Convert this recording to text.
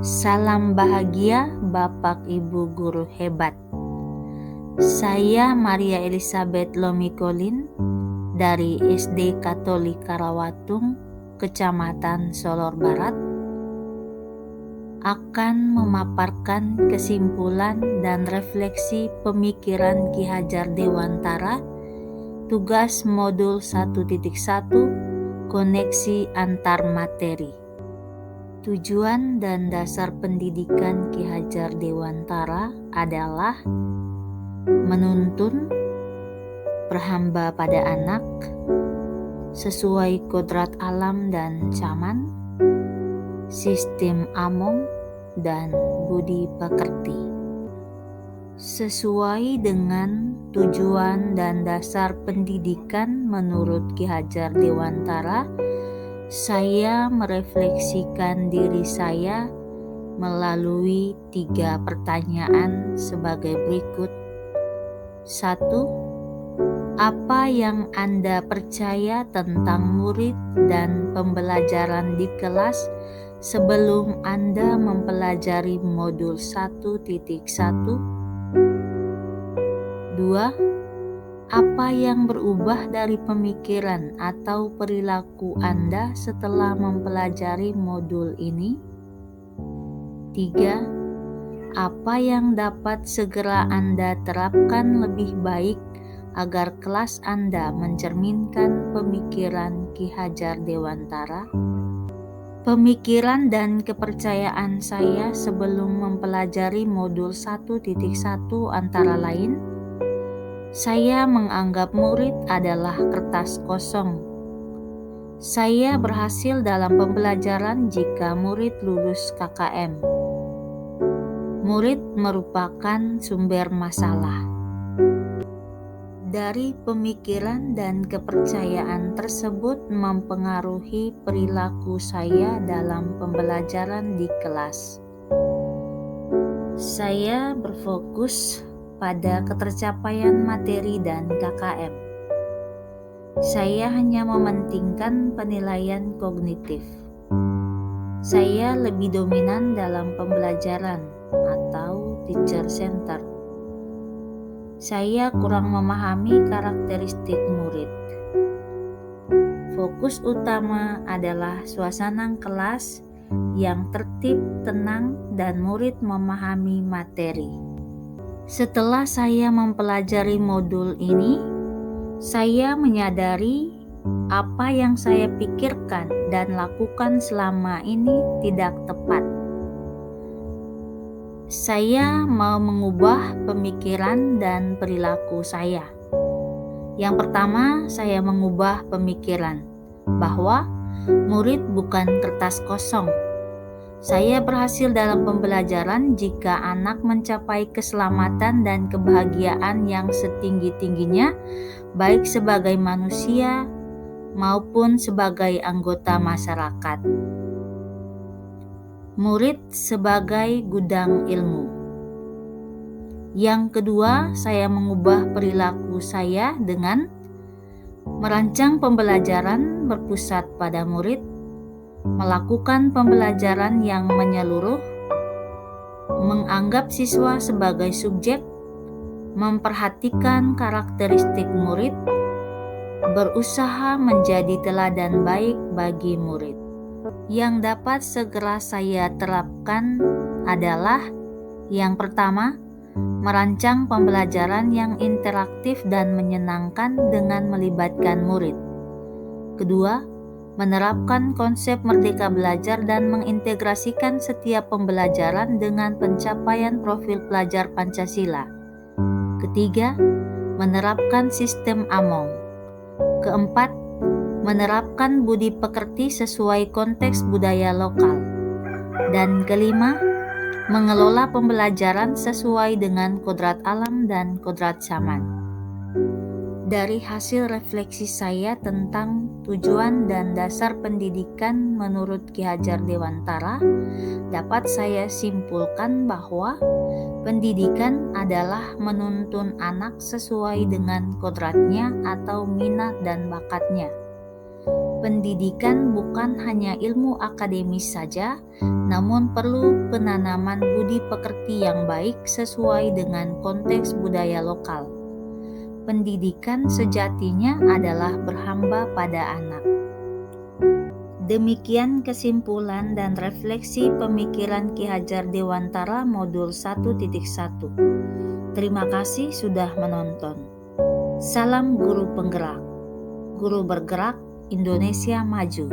Salam bahagia Bapak Ibu guru hebat. Saya Maria Elizabeth Lomikolin dari SD Katolik Karawatung, Kecamatan Solor Barat, akan memaparkan kesimpulan dan refleksi pemikiran Ki Hajar Dewantara, tugas modul 1.1, koneksi antar materi. Tujuan dan dasar pendidikan Ki Hajar Dewantara adalah menuntun, berhamba pada anak, sesuai kodrat alam dan zaman, sistem among, dan budi pekerti. Sesuai dengan tujuan dan dasar pendidikan menurut Ki Hajar Dewantara, saya merefleksikan diri saya melalui 3 pertanyaan sebagai berikut. 1. Apa yang Anda percaya tentang murid dan pembelajaran di kelas sebelum Anda mempelajari modul 1.1? 2. Apa yang berubah dari pemikiran atau perilaku Anda setelah mempelajari modul ini? 3. Apa yang dapat segera Anda terapkan lebih baik agar kelas Anda mencerminkan pemikiran Ki Hajar Dewantara? Pemikiran dan kepercayaan saya sebelum mempelajari modul 1.1 antara lain: saya menganggap murid adalah kertas kosong. Saya berhasil dalam pembelajaran jika murid lulus KKM. Murid merupakan sumber masalah. Dari pemikiran dan kepercayaan tersebut mempengaruhi perilaku saya dalam pembelajaran di kelas. Saya berfokus pada ketercapaian materi dan KKM. Saya hanya mementingkan penilaian kognitif. Saya lebih dominan dalam pembelajaran atau teacher center. Saya kurang memahami karakteristik murid. Fokus utama adalah suasana kelas yang tertib, tenang, dan murid memahami materi. Setelah saya mempelajari modul ini, saya menyadari apa yang saya pikirkan dan lakukan selama ini tidak tepat. Saya mau mengubah pemikiran dan perilaku saya. Yang pertama, saya mengubah pemikiran bahwa murid bukan kertas kosong. Saya berhasil dalam pembelajaran jika anak mencapai keselamatan dan kebahagiaan yang setinggi-tingginya, baik sebagai manusia maupun sebagai anggota masyarakat. Murid sebagai gudang ilmu. Yang kedua, saya mengubah perilaku saya dengan merancang pembelajaran berpusat pada murid, melakukan pembelajaran yang menyeluruh, menganggap siswa sebagai subjek, memperhatikan karakteristik murid, berusaha menjadi teladan baik bagi murid. Yang dapat segera saya terapkan adalah: yang pertama, merancang pembelajaran yang interaktif dan menyenangkan dengan melibatkan murid. Kedua, menerapkan konsep merdeka belajar dan mengintegrasikan setiap pembelajaran dengan pencapaian profil pelajar Pancasila. Ketiga, menerapkan sistem among. Keempat, menerapkan budi pekerti sesuai konteks budaya lokal. Dan kelima, mengelola pembelajaran sesuai dengan kodrat alam dan kodrat zaman. Dari hasil refleksi saya tentang tujuan dan dasar pendidikan menurut Ki Hajar Dewantara, dapat saya simpulkan bahwa pendidikan adalah menuntun anak sesuai dengan kodratnya atau minat dan bakatnya. Pendidikan bukan hanya ilmu akademis saja, namun perlu penanaman budi pekerti yang baik sesuai dengan konteks budaya lokal. Pendidikan sejatinya adalah berhamba pada anak. Demikian kesimpulan dan refleksi pemikiran Ki Hajar Dewantara Modul 1.1. Terima kasih sudah menonton. Salam guru penggerak. Guru bergerak, Indonesia maju.